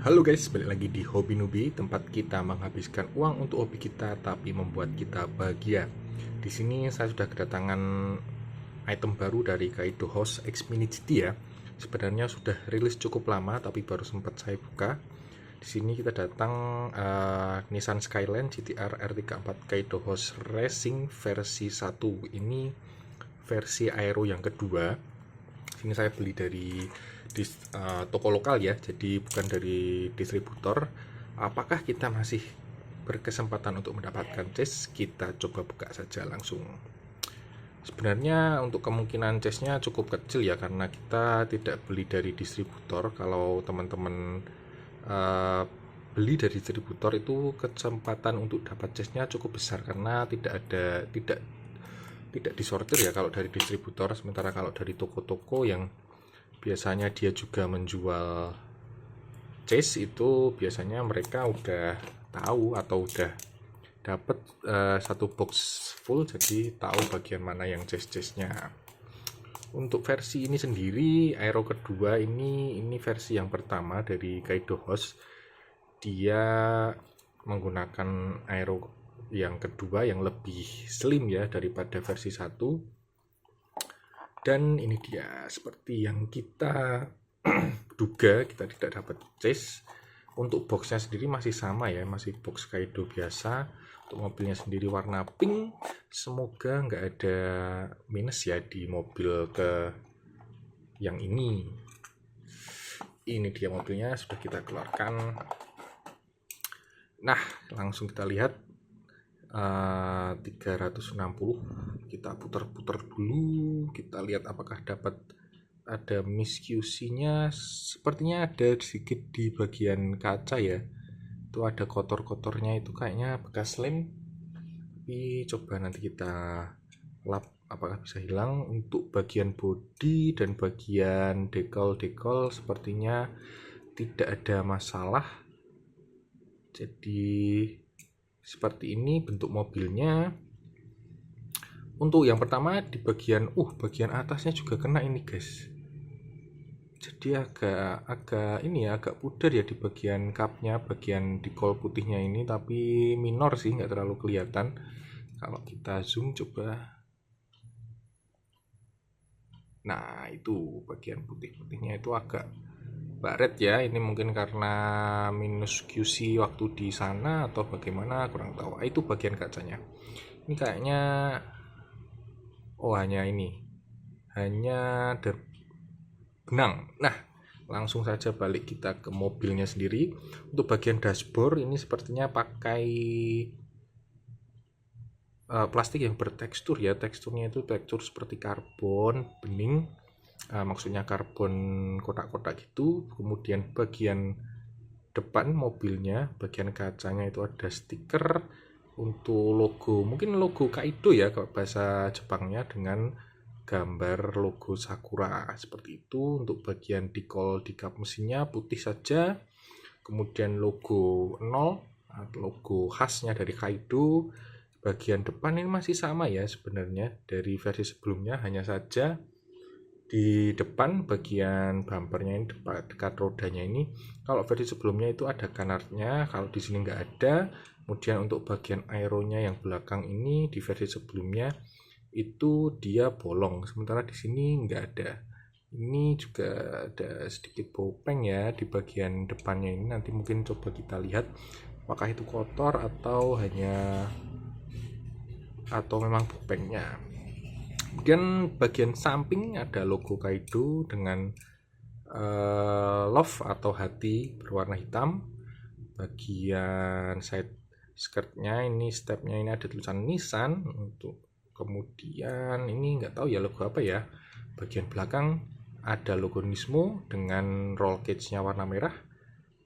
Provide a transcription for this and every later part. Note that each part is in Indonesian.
Halo guys, balik lagi di Hobi Nubi, tempat kita menghabiskan uang untuk hobi kita tapi membuat kita bahagia. Di sini saya sudah kedatangan item baru dari Kaido House X Mini GT ya. Sebenarnya sudah rilis cukup lama tapi baru sempat saya buka. Di sini kita datang Nissan Skyline GTR R34 Kaido House Racing versi 1. Ini versi aero yang kedua. Ini saya beli dari toko lokal ya, jadi bukan dari distributor. Apakah kita masih berkesempatan untuk mendapatkan chase? Kita coba buka saja langsung. Sebenarnya untuk kemungkinan chase-nya cukup kecil ya, karena kita tidak beli dari distributor. Kalau teman-teman beli dari distributor itu kesempatan untuk dapat chase-nya cukup besar, karena tidak disortir ya kalau dari distributor. Sementara kalau dari toko-toko yang biasanya dia juga menjual chase, itu biasanya mereka udah tahu atau udah dapat satu box full, jadi tahu bagian mana yang chase-nya. Untuk versi ini sendiri, aero kedua ini versi yang pertama dari Kaido House. Dia menggunakan aero yang kedua yang lebih slim ya daripada versi 1. Dan ini dia seperti yang kita duga, kita tidak dapat chase. Untuk boxnya sendiri masih sama ya, masih box Kaido biasa. Untuk mobilnya sendiri warna pink. Semoga nggak ada minus ya di mobil ke yang ini. Ini dia mobilnya, sudah kita keluarkan. Nah, langsung kita lihat 360, kita putar-putar dulu, kita lihat apakah dapat ada miss QC nya. Sepertinya ada sedikit di bagian kaca ya, itu ada kotor-kotornya, itu kayaknya bekas lem, tapi coba nanti kita lap apakah bisa hilang. Untuk bagian bodi dan bagian dekal sepertinya tidak ada masalah. Jadi seperti ini bentuk mobilnya. Untuk yang pertama di bagian atasnya juga kena ini guys. Jadi agak ini ya, agak pudar ya di bagian cupnya, bagian dikol putihnya ini, tapi minor sih, nggak terlalu kelihatan. Kalau kita zoom coba, nah itu bagian putih-putihnya itu agak baret ya. Ini mungkin karena minus QC waktu di sana atau bagaimana, kurang tahu. Itu bagian kacanya. Ini kayaknya hanya benang. Nah, langsung saja balik kita ke mobilnya sendiri. Untuk bagian dashboard ini sepertinya pakai plastik yang bertekstur ya. Teksturnya itu tekstur seperti karbon bening. Maksudnya karbon kotak-kotak gitu. Kemudian bagian depan mobilnya, bagian kacanya itu ada stiker untuk logo, mungkin logo Kaido ya kalau bahasa Jepangnya, dengan gambar logo Sakura seperti itu. Untuk bagian dikol di kap mesinnya putih saja. Kemudian logo 0, logo khasnya dari Kaido. Bagian depan ini masih sama ya sebenarnya dari versi sebelumnya, hanya saja di depan bagian bumpernya ini, dekat rodanya ini, kalau versi sebelumnya itu ada kanarnya, kalau di sini nggak ada. Kemudian untuk bagian aeronya yang belakang ini di versi sebelumnya itu dia bolong, sementara di sini nggak ada. Ini juga ada sedikit bopeng ya di bagian depannya ini. Nanti mungkin coba kita lihat apakah itu kotor atau memang bopengnya. Kemudian bagian samping ada logo Kaido dengan love atau hati berwarna hitam. Bagian side skirtnya ini, stepnya ini ada tulisan Nissan. Untuk kemudian ini nggak tahu ya logo apa ya. Bagian belakang ada logo Nismo dengan roll cage-nya warna merah.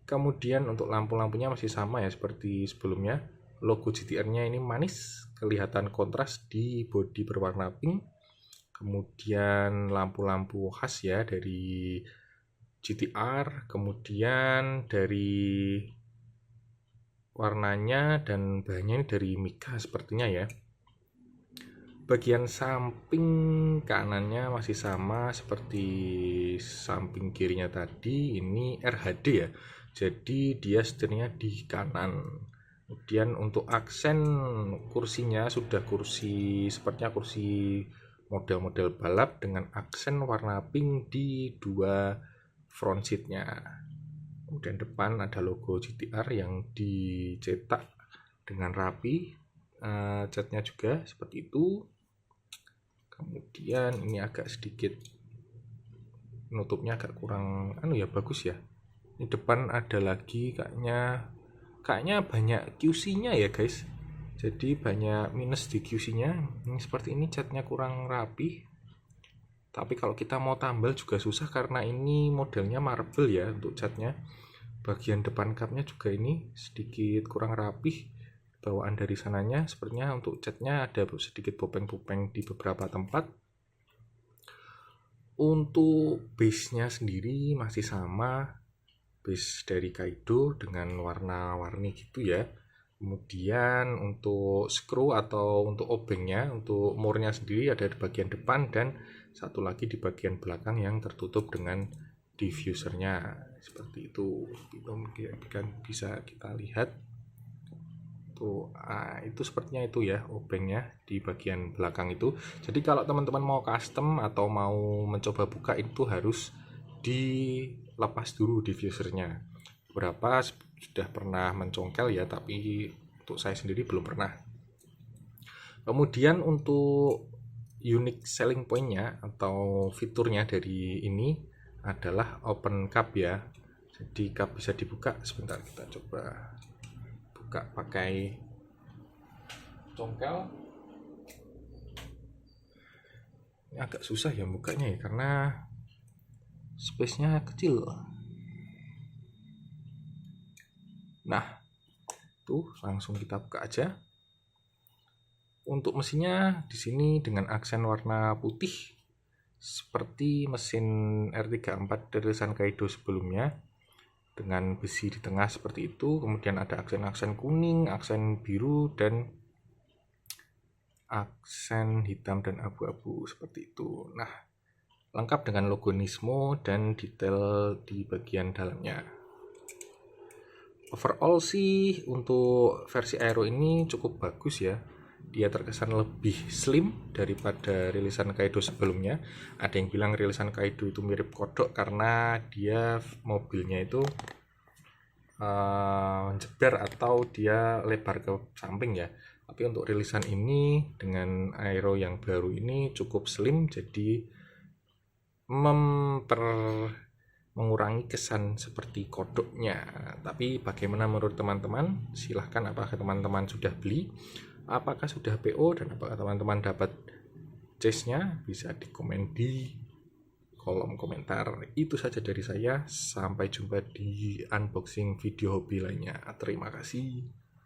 Kemudian untuk lampu-lampunya masih sama ya seperti sebelumnya. Logo GTR-nya ini manis, kelihatan kontras di bodi berwarna pink. Kemudian lampu-lampu khas ya dari GTR. Kemudian dari warnanya dan bahannya ini dari Mika sepertinya ya. Bagian samping kanannya masih sama seperti samping kirinya tadi. Ini RHD ya, jadi dia setirnya di kanan. Kemudian untuk aksen kursinya sudah sepertinya kursi model-model balap dengan aksen warna pink di dua front seatnya. Kemudian depan ada logo GTR yang dicetak dengan rapi, catnya juga seperti itu. Kemudian ini agak sedikit nutupnya agak kurang bagus ya. Ini depan ada lagi kayaknya banyak QC-nya ya guys. Jadi banyak minus di QC-nya. Ini seperti ini, catnya kurang rapi. Tapi kalau kita mau tambal juga susah karena ini modelnya marble ya untuk catnya. Bagian depan cupnya juga ini sedikit kurang rapih bawaan dari sananya. Sepertinya untuk catnya ada sedikit popeng-popeng di beberapa tempat. Untuk base-nya sendiri masih sama, base dari Kaido dengan warna-warni gitu ya. Kemudian untuk screw atau untuk obengnya, untuk murnya sendiri ada di bagian depan dan satu lagi di bagian belakang yang tertutup dengan diffusernya seperti itu. Mungkin bisa kita lihat tuh, itu sepertinya itu ya obengnya di bagian belakang itu. Jadi kalau teman-teman mau custom atau mau mencoba buka itu harus dilepas dulu diffusernya. Beberapa sudah pernah mencongkel ya, tapi untuk saya sendiri belum pernah. Kemudian untuk unique selling point-nya atau fiturnya dari ini adalah open cup ya. Jadi cup bisa dibuka. Sebentar kita coba buka pakai congkel. Ini agak susah ya bukanya ya karena space-nya kecil. Nah, tuh langsung kita buka aja. Untuk mesinnya di sini dengan aksen warna putih seperti mesin R34 rilisan Kaido sebelumnya, dengan besi di tengah seperti itu. Kemudian ada aksen-aksen kuning, aksen biru, dan aksen hitam dan abu-abu seperti itu. Nah, lengkap dengan logo Nismo dan detail di bagian dalamnya. Overall sih untuk versi Aero ini cukup bagus ya. Dia terkesan lebih slim daripada rilisan Kaido sebelumnya. Ada yang bilang rilisan Kaido itu mirip kodok karena dia mobilnya itu jeber atau dia lebar ke samping ya. Tapi untuk rilisan ini dengan Aero yang baru ini cukup slim, jadi mengurangi kesan seperti kodoknya. Tapi bagaimana menurut teman-teman? Silahkan, apakah teman-teman sudah beli, apakah sudah PO, dan apakah teman-teman dapat chase-nya? Bisa di komen di kolom komentar. Itu saja dari saya. Sampai jumpa di unboxing video hobi lainnya. Terima kasih.